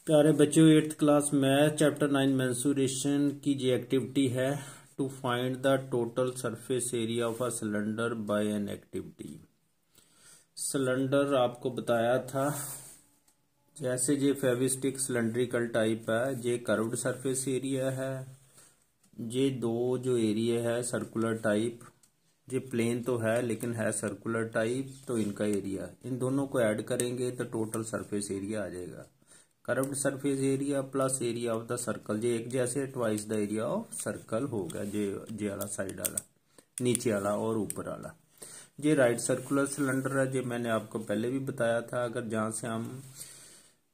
प्यारे बच्चों, 8th class math chapter 9 mensuration की जी एक्टिविटी है to find the total surface area of a cylinder by an activity. Cylinder आपको बताया था, जैसे ये फेविस्टिक सिलेंड्रिकल टाइप है, ये कर्व्ड सरफेस एरिया है। ये दो जो एरिया है सर्कुलर टाइप, ये प्लेन तो है लेकिन है सर्कुलर टाइप, तो इनका एरिया, इन दोनों को ऐड करेंगे तो टोटल सरफेस एरिया आ जाएगा। Curved surface area plus area of the circle, ये एक जैसे twice the area of circle होगा। जे वाला साइड वाला, नीचे वाला और ऊपर वाला। ये राइट सर्कुलर सिलेंडर है, जो मैंने आपको पहले भी बताया था। अगर जहां से हम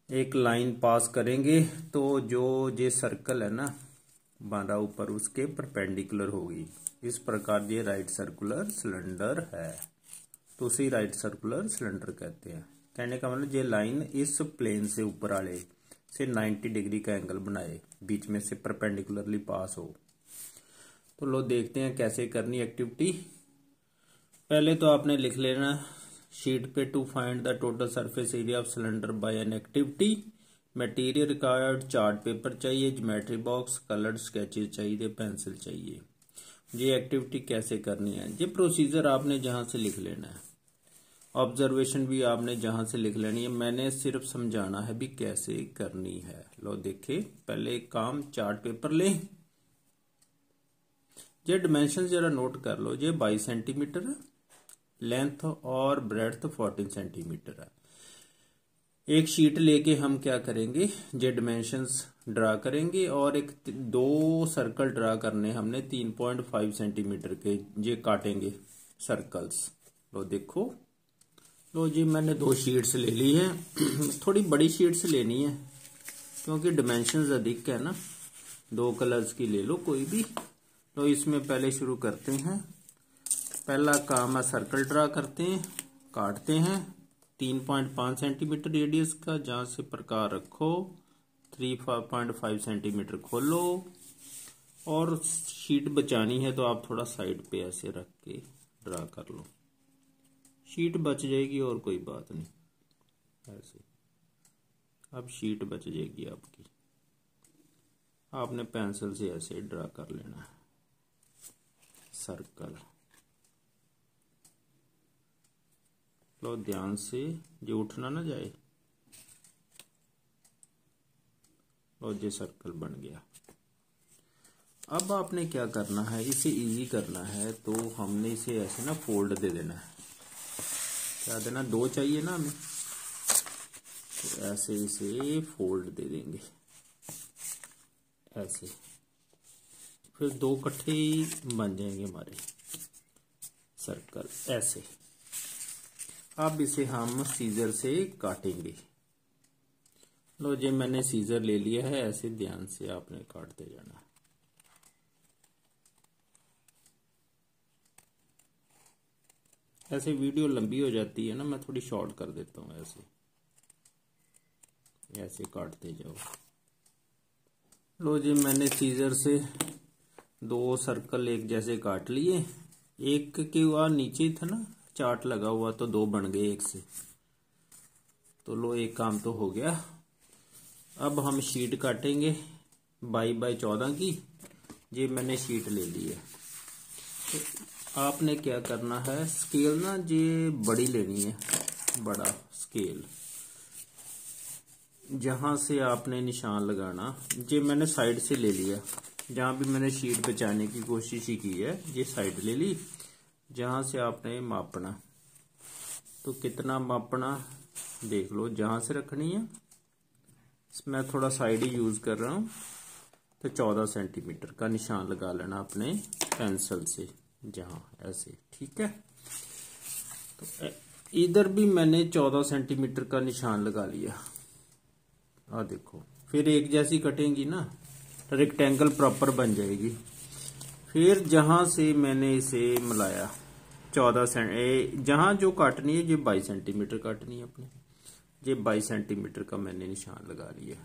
एक लाइन पास करेंगे तो जो ये सर्कल है ना बांधा ऊपर, उसके परपेंडिकुलर होगी। इस प्रकार ये राइट सर्कुलर सिलेंडर है, तो उसे राइट सर्कुलर सिलेंडर कहते हैं। कहने का मतलब ये लाइन इस प्लेन से ऊपर वाले से 90 डिग्री का एंगल बनाए, बीच में से परपेंडिकुलरली पास हो। तो लो देखते हैं कैसे करनी एक्टिविटी। पहले तो आपने लिख लेना शीट पे, to find the total surface area of cylinder by an activity. Material required, chart paper चाहिए, ज्योमेट्री बॉक्स, कलर्ड स्केचेस चाहिए, पेंसिल चाहिए। ये एक्टिविटी कैसे करनी है, ये प्रोसीजर आपने जहां से लिख लेना है। ऑब्जर्वेशन भी आपने जहां से लिख लेनी है, मैंने सिर्फ समझाना है भी कैसे करनी है। लो देखे, पहले एक काम, चार्ट पेपर ले, ये डिमेंशन जरा नोट कर लो। ये 22 सेंटीमीटर है लेंथ और ब्रेड्थ 14 सेंटीमीटर है। एक शीट लेके हम क्या करेंगे, ये डिमेंशंस ड्रा करेंगे और एक दो सर्कल ड्रा करने हमने 3.5 सेंटीमीटर के, ये काटेंगे सर्कल्स। लो देखो, लो जी मैंने दो शीट्स ले ली है। थोड़ी बड़ी शीट्स लेनी है क्योंकि डिमेंशंस अधिक है ना। दो कलर्स की ले लो कोई भी। तो इसमें पहले शुरू करते हैं। पहला काम है सर्कल ड्रा करते हैं, काटते हैं 3.5 सेंटीमीटर रेडियस का, जहां से प्रकार रखो 3.5 सेंटीमीटर खोलो, और शीट बचानी है तो आप थोड़ा साइड पे ऐसे रख के ड्रा कर लो, शीट बच जाएगी और कोई बात नहीं। ऐसे अब शीट बच जाएगी आपकी। आपने पेंसिल से ऐसे ड्रा कर लेना है सर्कल। लो ध्यान से, जो उठना ना जाए। लो ये सर्कल बन गया। अब आपने क्या करना है, इसे इजी करना है तो हमने इसे ऐसे ना फोल्ड दे देना है। क्या देना, दो चाहिए ना हमें, तो ऐसे इसे फोल्ड दे देंगे ऐसे, फिर दो इकट्ठे बन जाएंगे हमारे सर्कल ऐसे। अब इसे हम सीजर से काटेंगे। लो जी मैंने सीजर ले लिया है, ऐसे ध्यान से आपने काटते जाना। ऐसे वीडियो लंबी हो जाती है ना, मैं थोड़ी शॉर्ट कर देता हूँ। ऐसे काटते जाओ। लो जी मैंने सीजर से दो सर्कल एक जैसे काट लिए। एक के वहां नीचे था ना चार्ट लगा हुआ, तो दो बन गए एक से। तो लो एक काम तो हो गया। अब हम शीट काटेंगे 22x14 की। ये मैंने शीट ले ली है। तो आपने क्या करना है, स्केल ना ये बड़ी लेनी है, बड़ा स्केल। जहां से आपने निशान लगाना, ये मैंने साइड से ले लिया, जहां भी मैंने शीट बचाने की कोशिश ही की है, ये साइड ले ली। जहां से आपने मापना, तो कितना मापना देख लो, जहां से रखनी है। मैं थोड़ा साइड ही यूज कर रहा हूं, तो 14 सेंटीमीटर का निशान लगा लेना अपने पेंसिल से, जहां ऐसे, ठीक है। तो इधर भी मैंने 14 सेंटीमीटर का निशान लगा लिया। आ देखो, फिर एक जैसी कटेंगी ना, रेक्टेंगल प्रॉपर बन जाएगी। फिर जहां से मैंने इसे मिलाया 14 जहां जो काटनी है, ये 22 सेंटीमीटर काटनी है अपने। ये 22 सेंटीमीटर का मैंने निशान लगा लिया।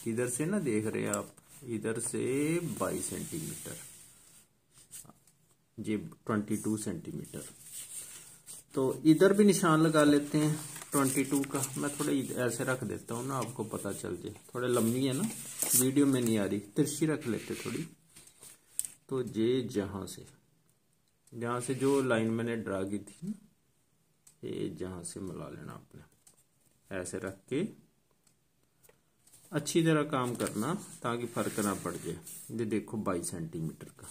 इधर से ना देख रहे हैं आप, इधर से 22 सेंटीमीटर, ये 22 सेंटीमीटर। तो इधर भी निशान लगा लेते हैं 22 का। मैं थोड़े ऐसे रख देता हूँ ना, आपको पता चल जाए। थोड़े लंबी है ना, वीडियो में नहीं आ रही, तिरछी रख लेते थोड़ी। तो ये जहाँ से जो लाइन मैंने ड्रा की थी ना, ये जहाँ से मिला लेना आपने, ऐसे रख के अच्छी तरह काम करना ताकि फर्क ना पड़ जाए। ये देखो 22 सेंटीमीटर का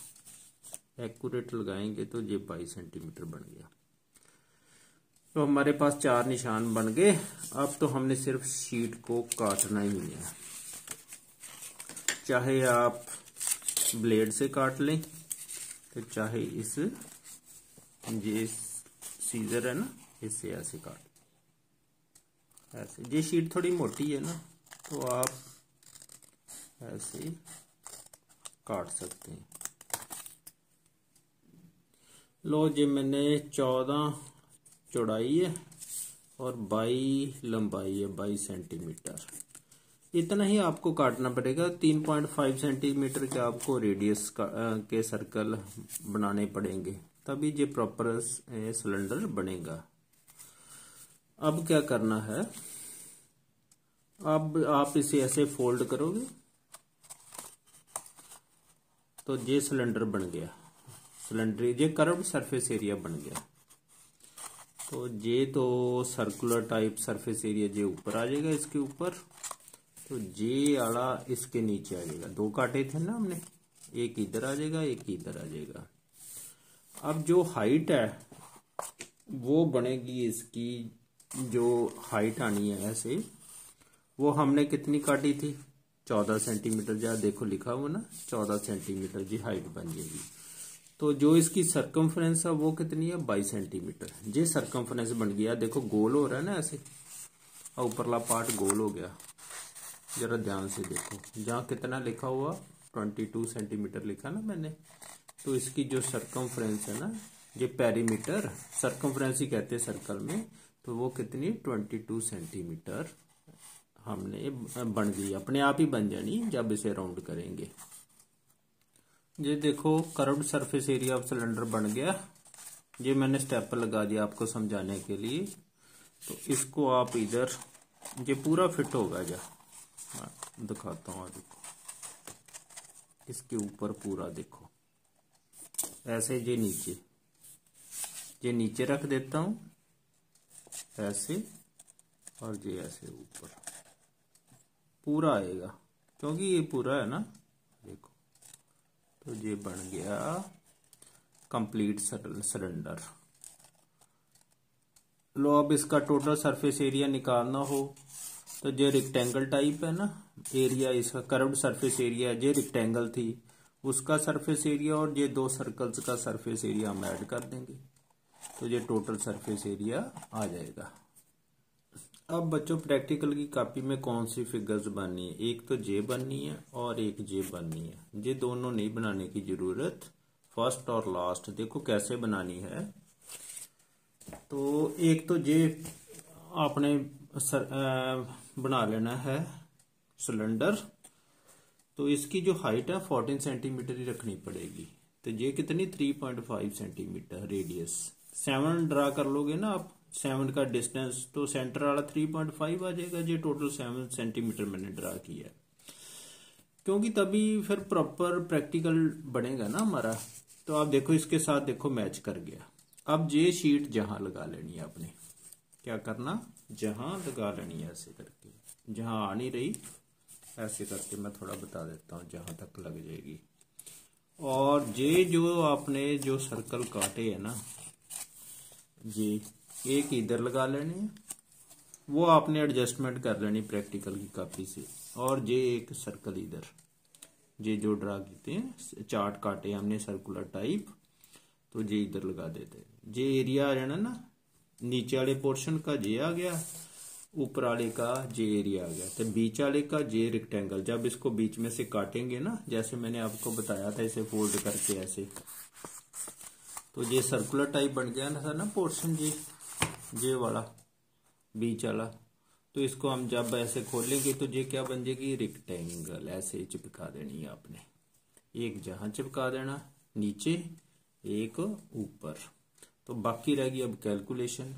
एक्यूरेट लगाएंगे तो ये 22 सेंटीमीटर बन गया। तो हमारे पास 4 निशान बन गए। अब तो हमने सिर्फ शीट को काटना ही है, चाहे आप ब्लेड से काट लें, तो चाहे इस ये सीजर है ना, इससे ऐसे काट, ऐसे। ये शीट थोड़ी मोटी है ना, तो आप ऐसे काट सकते हैं। लो जी, मैंने 14 चौड़ाई है और 22 लंबाई है, 22 सेंटीमीटर। इतना ही आपको काटना पड़ेगा। 3.5 सेंटीमीटर के आपको रेडियस के सर्कल बनाने पड़ेंगे, तभी ये प्रॉपर सिलेंडर बनेगा। अब क्या करना है, अब आप इसे ऐसे फोल्ड करोगे तो ये सिलेंडर बन गया। सिलेंडर ये कर्व्ड सरफेस एरिया बन गया। तो ये तो सर्कुलर टाइप सरफेस एरिया ये ऊपर आ जाएगा, इसके ऊपर। तो ये आला इसके नीचे आ जाएगा। 2 काटे थे ना हमने, एक इधर आ जाएगा, एक इधर आ जाएगा। अब जो हाइट है वो बनेगी, इसकी जो हाइट आनी है ऐसे, वो हमने कितनी काटी थी, 14 सेंटीमीटर। जहाँ देखो लिखा हुआ ना 14 सेंटीमीटर जी हाइट बन जाएगी। तो जो इसकी सरकमफ्रेंस है वो कितनी है, 22 सेंटीमीटर। ये सरकमफ्रेंस बन गया। देखो गोल हो रहा है ना ऐसे, और ऊपरला पार्ट गोल हो गया। जरा ध्यान से देखो, जहाँ कितना लिखा हुआ 22 सेंटीमीटर लिखा ना मैंने, तो इसकी जो सरकमफ्रेंस है ना, ये पेरीमीटर, सरकमफ्रेंस ही कहते हैं सर्कल में, तो वो कितनी 22 सेंटीमीटर हमने बन गई। अपने आप ही बन जानी जब इसे राउंड करेंगे। ये देखो curved surface area of cylinder बन गया। ये मैंने स्टेप लगा दिया आपको समझाने के लिए। तो इसको आप इधर, ये पूरा फिट होगा, जा दिखाता हूँ। देखो इसके ऊपर पूरा देखो ऐसे, ये नीचे रख देता हूँ ऐसे, और ये ऐसे ऊपर पूरा आएगा, क्योंकि ये पूरा है ना। देखो तो ये बन गया कंप्लीट सिलेंडर। लो अब इसका टोटल सरफेस एरिया निकालना हो तो ये रेक्टेंगल टाइप है ना एरिया, इसका कर्व्ड सरफेस एरिया, ये रेक्टेंगल थी उसका सरफेस एरिया, और ये 2 सर्कल्स का सरफेस एरिया हम ऐड कर देंगे, तो ये टोटल सरफेस एरिया आ जाएगा। अब बच्चों प्रैक्टिकल की कॉपी में कौन सी फिगर्स बननी है, एक तो जे बननी है और एक जे बननी है। ये दोनों नहीं बनाने की जरूरत, फर्स्ट और लास्ट देखो कैसे बनानी है। तो एक तो जे आपने बना लेना है सिलेंडर, तो इसकी जो हाइट है 14 सेंटीमीटर ही रखनी पड़ेगी। तो ये कितनी 3.5 सेंटीमीटर रेडियस। 7 ड्रा कर लोगे ना आप, 7 का डिस्टेंस, तो सेंटर वाला 3.5 आ जाएगा। ये टोटल 7 सेंटीमीटर मैंने ड्रा किया, क्योंकि तभी फिर प्रॉपर प्रैक्टिकल बनेगा ना हमारा। तो आप देखो इसके साथ देखो मैच कर गया। अब ये शीट जहां लगा लेनी है आपने, क्या करना, जहां लगा लेनी है ऐसे करके, जहां आ नहीं रही ऐसे करके, मैं थोड़ा बता देता हूं, जहां तक लग जाएगी। और ये जो आपने जो सर्कल काटे है ना, ये एक इधर लगा लेने हैं, वो आपने एडजस्टमेंट कर लेनी प्रैक्टिकल की कॉपी से। और ये एक सर्कल इधर, ये जो ड्रा करते हैं चार्ट काटे हमने सर्कुलर टाइप, तो ये इधर लगा देते हैं। ये एरिया आ जाना ना, नीचे वाले पोर्शन का जे आ गया, ऊपर वाले का जे एरिया आ गया, तो बीच वाले का जे रेक्टेंगल। जब इसको बीच में से काटेंगे ना, जैसे मैंने आपको बताया था इसे फोल्ड करके ऐसे, तो ये सर्कुलर टाइप बन गया ना पोर्शन, जे वाला बीच वाला। तो इसको हम जब ऐसे खोलेंगे तो ये क्या बन जाएगी, रेक्टेंगल। ऐसे चिपका देनी है आपने, एक जहां चिपका देना नीचे, एक ऊपर। तो बाकी रह गई अब कैलकुलेशन।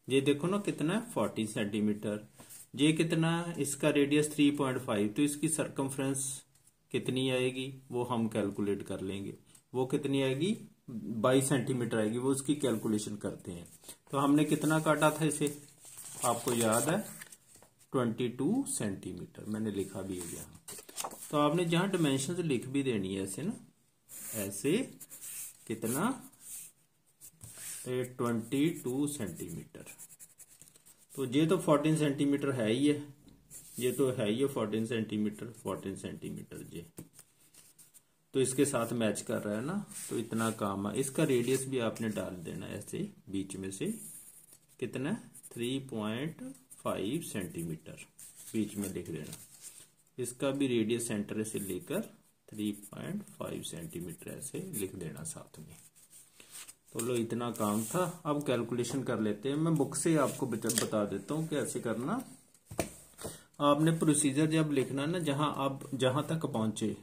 ये देखो ना कितना है 40 सेंटीमीटर, ये कितना है, इसका रेडियस 3.5, तो इसकी सरकमफ्रेंस कितनी आएगी वो हम कैलकुलेट कर लेंगे। वो कितनी आएगी 22 सेंटीमीटर आएगी, वो उसकी कैलकुलेशन करते हैं। तो हमने कितना काटा था इसे, आपको याद है 22 सेंटीमीटर, मैंने लिखा भी है यहाँ। तो आपने जहां डिमेंशन लिख भी देनी है ऐसे ना, ऐसे कितना 22 सेंटीमीटर। तो ये तो 14 सेंटीमीटर है ही है, ये तो है ही है 14 सेंटीमीटर ये तो इसके साथ मैच कर रहा है ना। तो इतना काम है। इसका रेडियस भी आपने डाल देना ऐसे बीच में से, कितना 3.5 सेंटीमीटर बीच में लिख देना। इसका भी रेडियस सेंटर से लेकर 3.5 सेंटीमीटर ऐसे लिख देना साथ में। तो लो इतना काम था। अब कैलकुलेशन कर लेते हैं। मैं बुक से आपको बता देता हूँ कैसे करना। आपने प्रोसीजर जब लिखना ना, जहां तक पहुंचे,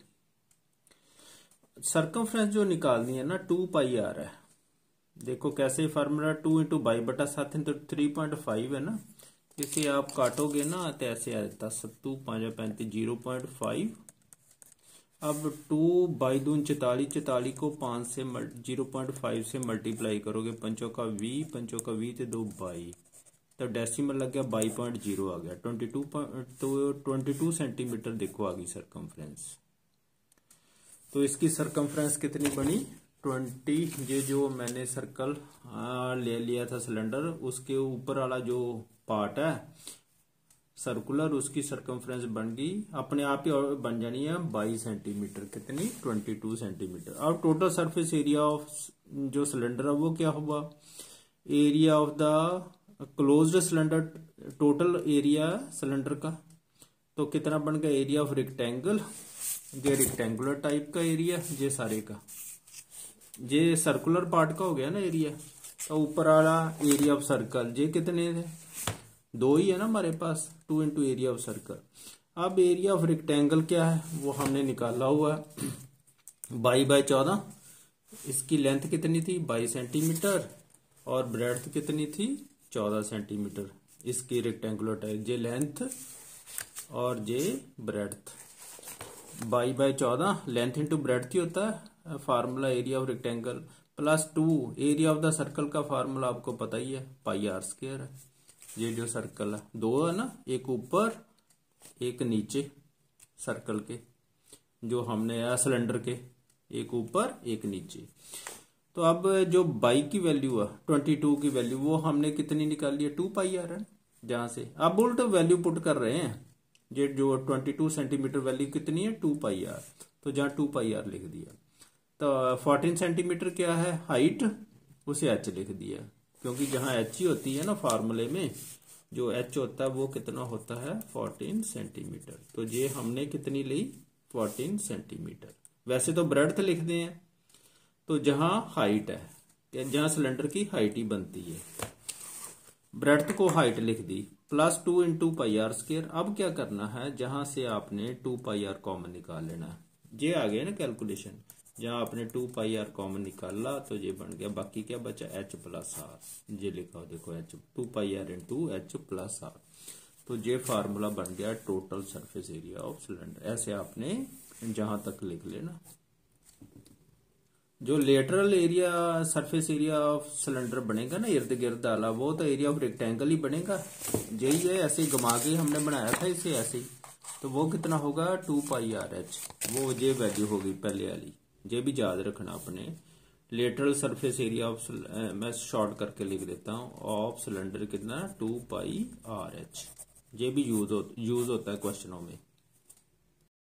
सरकमफ्रेंस जो निकालनी है ना 2πr है। देखो कैसे फार्मूला 2 × बाई बटा 7 तो 3.5 है ना। इसे आप काटोगे ना तो ऐसे आ जाता 7 5 35 0.5। अब 2 बाई 2 44, 44 को 5 से 0.5 से मल्टीप्लाई करोगे, 5 का 20, 5 का 20 तो 2 22, तो डेसिमल लग गया 22.0 आ गया 22 सेंटीमीटर। देखो आ गई सरकमफ्रेंस। तो इसकी सरकमफ्रेंस कितनी बनी 20। ये जो मैंने सर्कल ले लिया था सिलेंडर, उसके ऊपर वाला जो पार्ट है सर्कुलर, उसकी सरकमफ्रेंस बन गई अपने आप ही बन जानी है 22 सेंटीमीटर। कितनी 22 सेंटीमीटर। अब टोटल सरफेस एरिया ऑफ जो सिलेंडर है वो क्या हुआ, area of the closed cylinder, total area cylinder का। तो कितना बन गया एरिया ऑफ रेक्टेंगल, ये रेक्टेंगुलर टाइप का एरिया, ये सारे का, ये सर्कुलर पार्ट का हो गया ना एरिया। तो ऊपर वाला एरिया ऑफ सर्कल, ये कितने थे 2 ही है ना हमारे पास, 2 × एरिया ऑफ सर्कल। अब एरिया ऑफ रेक्टेंगल क्या है वो हमने निकाला हुआ है 22/14। इसकी लेंथ कितनी थी 22 सेंटीमीटर और ब्रेड्थ कितनी थी 14 सेंटीमीटर। इसकी रेक्टेंगुलर टाइप, ये लेंथ और ये ब्रेड्थ। 22/14 लेंथ इंटू ब्रेड्थ ही होता है formula area of rectangle, +2 area of the circle का फार्मूला आपको पता ही है πr² है। ये जो सर्कल है 2 है ना, एक ऊपर एक नीचे सर्कल के, जो हमने सिलेंडर के, एक ऊपर एक नीचे। तो अब जो बाई की वैल्यू है 22 की वैल्यू वो हमने कितनी निकाली है 2πr है। जहां से अब उल्ट वैल्यू पुट कर रहे हैं, ये जो 22 सेंटीमीटर वैल्यू कितनी है 2πr, तो जहां 2πr लिख दिया। तो 14 सेंटीमीटर क्या है हाइट, उसे h लिख दिया, क्योंकि जहां h ही होती है ना फार्मूले में, जो h होता है वो कितना होता है 14 सेंटीमीटर। तो ये हमने कितनी ली 14 सेंटीमीटर। वैसे तो ब्रेड्थ लिखते हैं, तो जहां हाइट है, जहां सिलेंडर की हाइट ही बनती है, ब्रेड्थ को हाइट लिख दी, +2 × πr²। अब क्या करना है, जहां से आपने 2πr कॉमन निकाल लेना है। ये आ गया ना कैलकुलेशन, जहां आपने 2πr कॉमन निकाला तो ये बन गया, बाकी क्या बचा h+r। ये लिखा हो देखो h 2πr × h+r। तो ये फार्मूला बन गया total surface area of cylinder. ऐसे आपने जहां तक लिख लेना। जो lateral area surface area of cylinder बनेगा ना इर्द गिर्द वाला, वो तो एरिया ऑफ रेक्टेंगल ही बनेगा। यही है, ऐसे घुमा के हमने बनाया था इसे ऐसे ही। तो वो कितना होगा 2πrh, वो ये वैल्यू होगी पहले वाली। ये भी याद रखना अपने, लेटरल सरफेस एरिया ऑफ, मैं शॉर्ट करके लिख देता हूँ, ऑफ सिलेंडर कितना 2πrh। ये भी यूज होता है क्वेश्चनों में।